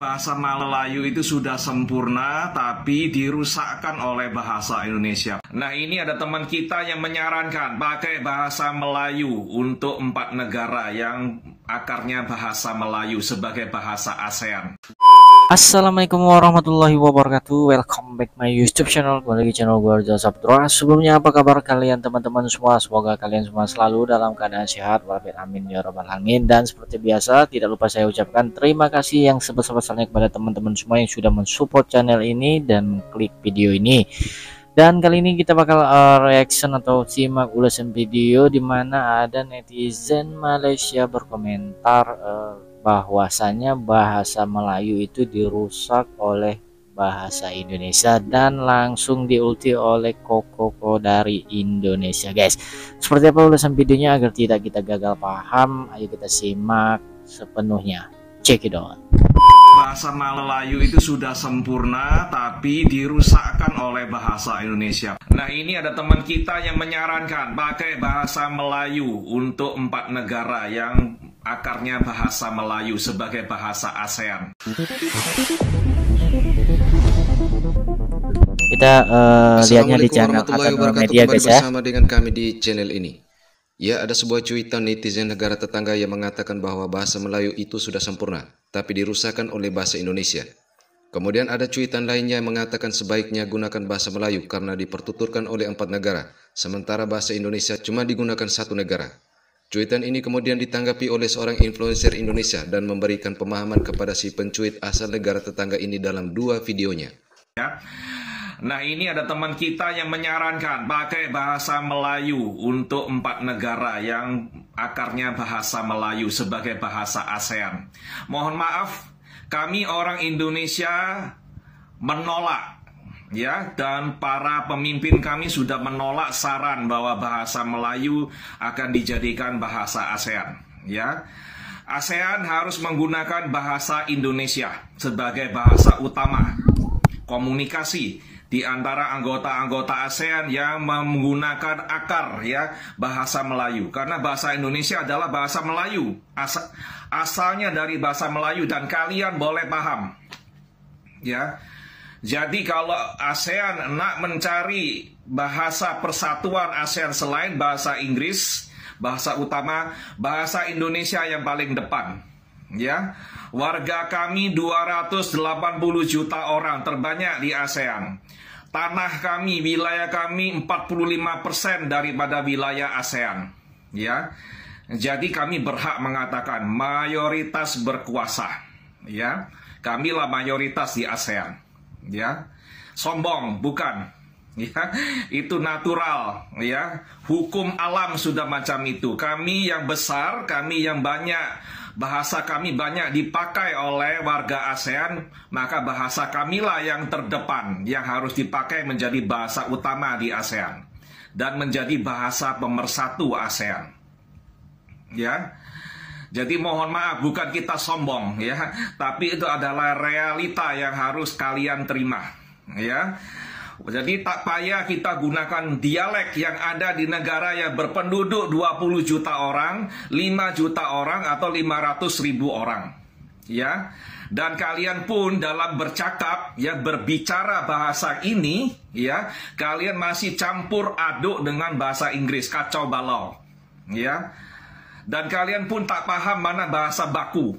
Bahasa Melayu itu sudah sempurna, tapi dirusakkan oleh bahasa Indonesia. Nah, ini ada teman kita yang menyarankan pakai bahasa Melayu untuk 4 negara yang akarnya bahasa Melayu sebagai bahasa ASEAN. Assalamualaikum warahmatullahi wabarakatuh. Welcome back my YouTube channel. Kembali lagi channel gue Arja Sabtra. Sebelumnya apa kabar kalian teman-teman semua? Semoga kalian semua selalu dalam keadaan sehat walafiat, amin ya rabbal alamin. Dan seperti biasa tidak lupa saya ucapkan terima kasih yang sebesar-besarnya kepada teman-teman semua yang sudah mensupport channel ini dan klik video ini. Dan kali ini kita bakal reaction atau simak ulasan video di mana ada netizen Malaysia berkomentar bahwasanya bahasa Melayu itu dirusak oleh bahasa Indonesia dan langsung diulti oleh koko dari Indonesia, guys. Seperti apa ulasan videonya agar tidak kita gagal paham? Ayo kita simak sepenuhnya. Check it out. Bahasa Melayu itu sudah sempurna, tapi dirusakkan oleh bahasa Indonesia. Nah, ini ada teman kita yang menyarankan pakai bahasa Melayu untuk 4 negara yang akarnya bahasa Melayu sebagai bahasa ASEAN. Kita lihatnya di channel Kata Media, guys, ya. Bersama dengan kami di channel ini. Ya, ada sebuah cuitan netizen negara tetangga yang mengatakan bahwa bahasa Melayu itu sudah sempurna, tapi dirusakkan oleh bahasa Indonesia. Kemudian ada cuitan lainnya yang mengatakan sebaiknya gunakan bahasa Melayu karena dipertuturkan oleh 4 negara, sementara bahasa Indonesia cuma digunakan 1 negara. Cuitan ini kemudian ditanggapi oleh seorang influencer Indonesia dan memberikan pemahaman kepada si pencuit asal negara tetangga ini dalam 2 videonya. Ya. Nah, ini ada teman kita yang menyarankan pakai bahasa Melayu untuk 4 negara yang akarnya bahasa Melayu sebagai bahasa ASEAN. Mohon maaf, kami orang Indonesia menolak, ya, dan para pemimpin kami sudah menolak saran bahwa bahasa Melayu akan dijadikan bahasa ASEAN, ya. ASEAN harus menggunakan bahasa Indonesia sebagai bahasa utama komunikasi di antara anggota-anggota ASEAN yang menggunakan akar, ya, bahasa Melayu. Karena bahasa Indonesia adalah bahasa Melayu, asalnya dari bahasa Melayu dan kalian boleh paham, ya. Jadi kalau ASEAN nak mencari bahasa persatuan ASEAN selain bahasa Inggris, bahasa utama, bahasa Indonesia yang paling depan, ya. Warga kami 280 juta orang, terbanyak di ASEAN. Tanah kami, wilayah kami 45% daripada wilayah ASEAN, ya. Jadi kami berhak mengatakan mayoritas berkuasa, ya. Kamilah mayoritas di ASEAN, ya. Sombong bukan, ya. Itu natural, ya. Hukum alam sudah macam itu. Kami yang besar, kami yang banyak, bahasa kami banyak dipakai oleh warga ASEAN, maka bahasa kamilah yang terdepan yang harus dipakai menjadi bahasa utama di ASEAN dan menjadi bahasa pemersatu ASEAN, ya. Jadi mohon maaf, bukan kita sombong, ya, tapi itu adalah realita yang harus kalian terima, ya. Jadi tak payah kita gunakan dialek yang ada di negara yang berpenduduk 20 juta orang, 5 juta orang, atau 500.000 orang, ya. Dan kalian pun dalam bercakap, ya, berbicara bahasa ini, ya, kalian masih campur aduk dengan bahasa Inggris, kacau balau, ya. Dan kalian pun tak paham mana bahasa baku,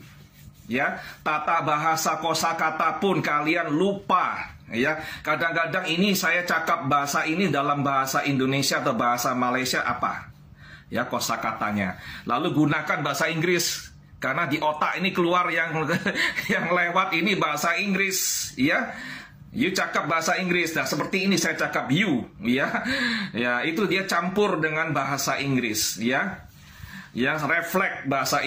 ya. Tata bahasa kosakata pun kalian lupa, ya. Kadang-kadang ini saya cakap bahasa ini dalam bahasa Indonesia atau bahasa Malaysia apa, ya, kosakatanya. Lalu gunakan bahasa Inggris karena di otak ini keluar yang yang lewat ini bahasa Inggris, ya. You cakap bahasa Inggris, nah seperti ini saya cakap you, ya. Ya, itu dia campur dengan bahasa Inggris, ya. Yang refleks bahasa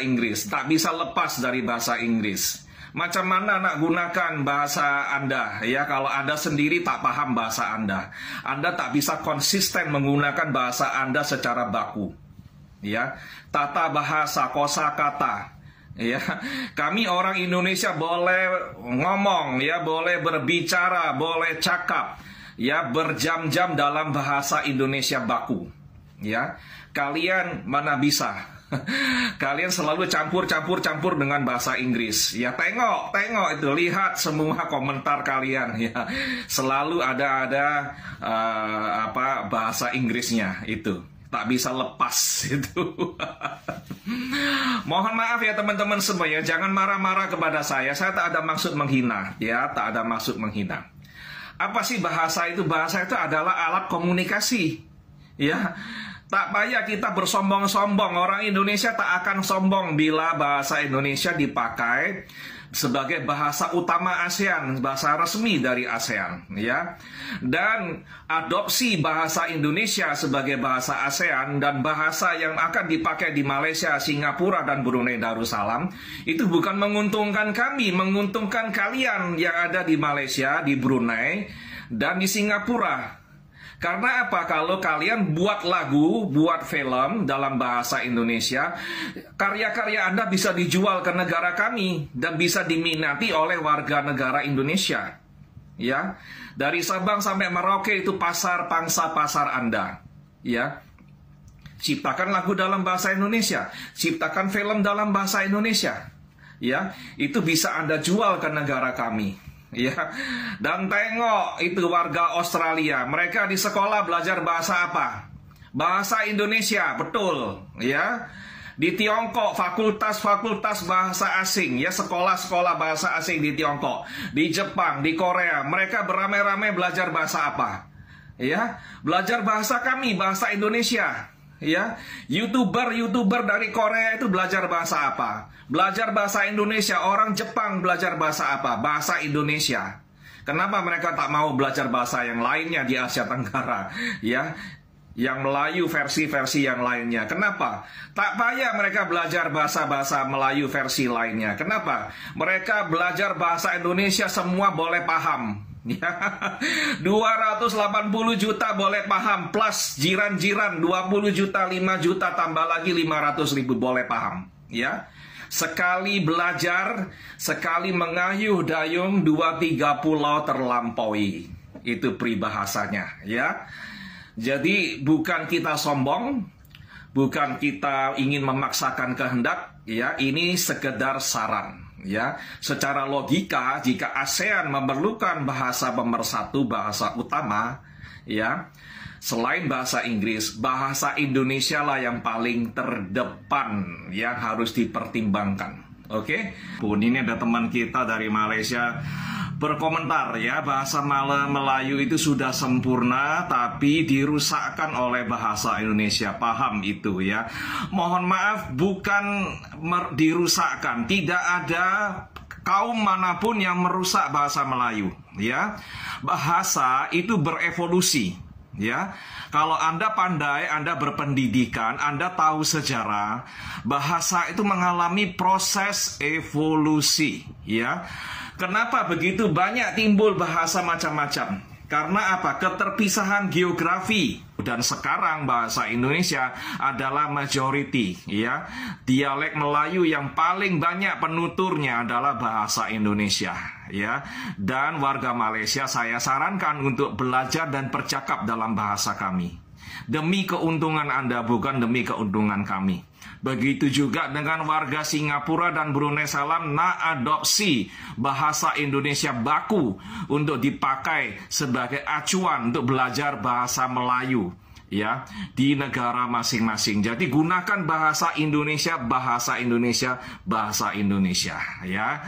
Inggris, tak bisa lepas dari bahasa Inggris. Macam mana nak gunakan bahasa Anda, ya, kalau Anda sendiri tak paham bahasa Anda tak bisa konsisten menggunakan bahasa Anda secara baku, ya. Tata bahasa, kosakata, ya. Kami orang Indonesia boleh ngomong, ya, boleh berbicara, boleh cakap, ya, berjam-jam dalam bahasa Indonesia baku, ya. Kalian mana bisa Kalian selalu campur dengan bahasa Inggris. Ya tengok itu, lihat semua komentar kalian ya. Selalu ada bahasa Inggrisnya itu. Tak bisa lepas itu. Mohon maaf ya teman-teman semua ya, jangan marah-marah kepada saya. Saya tak ada maksud menghina ya, tak ada maksud menghina. Apa sih bahasa itu? Bahasa itu adalah alat komunikasi. Ya. Tak payah kita bersombong-sombong. Orang Indonesia tak akan sombong bila bahasa Indonesia dipakai sebagai bahasa utama ASEAN, bahasa resmi dari ASEAN, ya. Dan adopsi bahasa Indonesia sebagai bahasa ASEAN dan bahasa yang akan dipakai di Malaysia, Singapura, dan Brunei Darussalam itu bukan menguntungkan kami, menguntungkan kalian yang ada di Malaysia, di Brunei, dan di Singapura. Karena apa? Kalau kalian buat lagu, buat film dalam bahasa Indonesia, karya-karya Anda bisa dijual ke negara kami dan bisa diminati oleh warga negara Indonesia. Ya, dari Sabang sampai Merauke itu pasar pangsa pasar Anda. Ya, ciptakan lagu dalam bahasa Indonesia, ciptakan film dalam bahasa Indonesia. Ya, itu bisa Anda jual ke negara kami. Ya, dan tengok itu warga Australia, mereka di sekolah belajar bahasa apa? Bahasa Indonesia, betul, ya. Di Tiongkok, fakultas-fakultas bahasa asing, ya, sekolah-sekolah bahasa asing di Tiongkok. Di Jepang, di Korea, mereka beramai-ramai belajar bahasa apa? Ya, belajar bahasa kami, bahasa Indonesia. Ya, YouTuber dari Korea itu belajar bahasa apa? Belajar bahasa Indonesia. Orang Jepang belajar bahasa apa? Bahasa Indonesia. Kenapa mereka tak mau belajar bahasa yang lainnya di Asia Tenggara? Ya, yang Melayu versi-versi yang lainnya. Kenapa? Tak payah mereka belajar bahasa-bahasa Melayu versi lainnya. Kenapa? Mereka belajar bahasa Indonesia semua boleh paham. Ya, 280 juta boleh paham, plus jiran-jiran 20 juta, 5 juta, tambah lagi 500.000 boleh paham. Ya, sekali belajar, sekali mengayuh dayung, 2-3 pulau terlampaui. Itu peribahasanya, ya. Jadi bukan kita sombong, bukan kita ingin memaksakan kehendak, ya. Ini sekedar saran. Ya, secara logika jika ASEAN memerlukan bahasa pemersatu, bahasa utama, ya, selain bahasa Inggris, bahasa Indonesia lah yang paling terdepan yang harus dipertimbangkan. Oke? Pun ini ada teman kita dari Malaysia berkomentar ya, bahasa Melayu itu sudah sempurna tapi dirusakkan oleh bahasa Indonesia. Paham itu ya. Mohon maaf, bukan dirusakkan. Tidak ada kaum manapun yang merusak bahasa Melayu ya. Bahasa itu berevolusi ya. Kalau Anda pandai, Anda berpendidikan, Anda tahu sejarah, bahasa itu mengalami proses evolusi ya. Kenapa begitu banyak timbul bahasa macam-macam? Karena apa? Keterpisahan geografi. Dan sekarang bahasa Indonesia adalah majority, ya. Dialek Melayu yang paling banyak penuturnya adalah bahasa Indonesia, ya. Dan warga Malaysia saya sarankan untuk belajar dan bercakap dalam bahasa kami. Demi keuntungan Anda, bukan demi keuntungan kami. Begitu juga dengan warga Singapura dan Brunei Darussalam, adopsi bahasa Indonesia baku untuk dipakai sebagai acuan untuk belajar bahasa Melayu ya di negara masing-masing. Jadi gunakan bahasa Indonesia, bahasa Indonesia, bahasa Indonesia ya.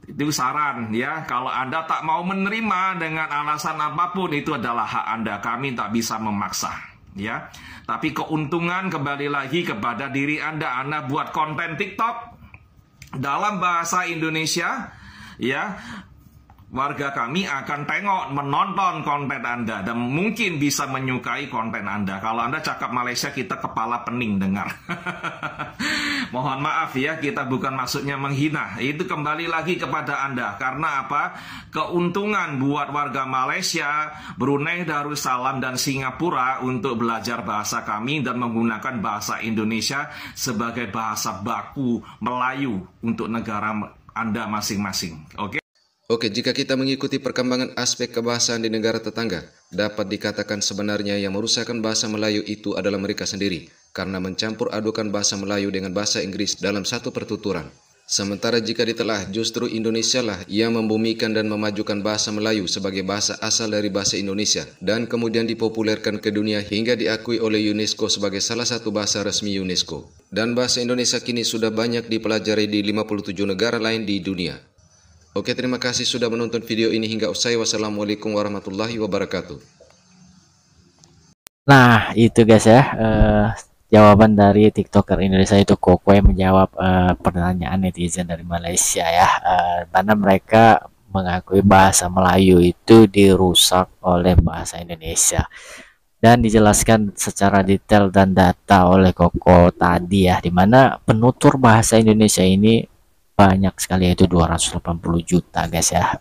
Itu saran ya. Kalau Anda tak mau menerima dengan alasan apapun, itu adalah hak Anda. Kami tak bisa memaksa ya. Tapi keuntungan kembali lagi kepada diri Anda. Anda buat konten TikTok dalam bahasa Indonesia ya. Warga kami akan tengok, menonton konten Anda dan mungkin bisa menyukai konten Anda. Kalau Anda cakap Malaysia, kita kepala pening dengar. Mohon maaf ya, kita bukan maksudnya menghina. Itu kembali lagi kepada Anda. Karena apa? Keuntungan buat warga Malaysia, Brunei Darussalam, dan Singapura untuk belajar bahasa kami dan menggunakan bahasa Indonesia sebagai bahasa baku Melayu untuk negara Anda masing-masing. Oke? Oke, jika kita mengikuti perkembangan aspek kebahasaan di negara tetangga, dapat dikatakan sebenarnya yang merusakkan bahasa Melayu itu adalah mereka sendiri. karena mencampur adukan bahasa Melayu dengan bahasa Inggris dalam satu pertuturan. Sementara jika ditelah, justru Indonesia lah yang membumikan dan memajukan bahasa Melayu sebagai bahasa asal dari bahasa Indonesia dan kemudian dipopulerkan ke dunia hingga diakui oleh UNESCO sebagai salah satu bahasa resmi UNESCO. Dan bahasa Indonesia kini sudah banyak dipelajari di 57 negara lain di dunia. Oke, terima kasih sudah menonton video ini hingga usai. Wassalamualaikum warahmatullahi wabarakatuh. Nah, itu guys ya, jawaban dari TikToker Indonesia itu Kokwe menjawab pertanyaan netizen dari Malaysia ya, mana mereka mengakui bahasa Melayu itu dirusak oleh bahasa Indonesia, dan dijelaskan secara detail dan data oleh Koko tadi ya, dimana penutur bahasa Indonesia ini banyak sekali, yaitu 280 juta guys ya.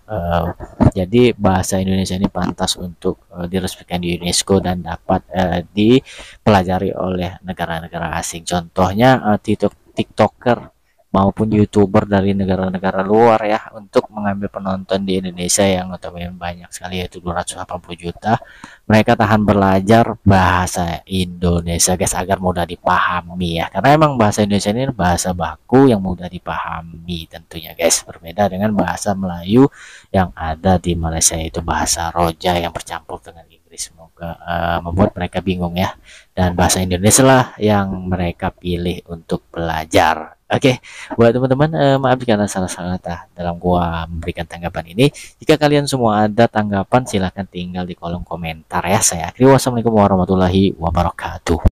Jadi bahasa Indonesia ini pantas untuk diresmikan di UNESCO dan dapat dipelajari oleh negara-negara asing. Contohnya TikToker maupun YouTuber dari negara-negara luar ya, untuk mengambil penonton di Indonesia yang notabene banyak sekali, yaitu 280 juta. Mereka tahan belajar bahasa Indonesia guys agar mudah dipahami ya, karena emang bahasa Indonesia ini bahasa baku yang mudah dipahami tentunya guys, berbeda dengan bahasa Melayu yang ada di Malaysia, yaitu bahasa Roja yang bercampur dengan Inggris. Semoga membuat mereka bingung ya, dan bahasa Indonesia lah yang mereka pilih untuk belajar. Oke, buat teman-teman, maaf jika ada salah-salah kata dalam gua memberikan tanggapan ini. Jika kalian semua ada tanggapan, silahkan tinggal di kolom komentar ya. Saya akhiri, wassalamualaikum warahmatullahi wabarakatuh.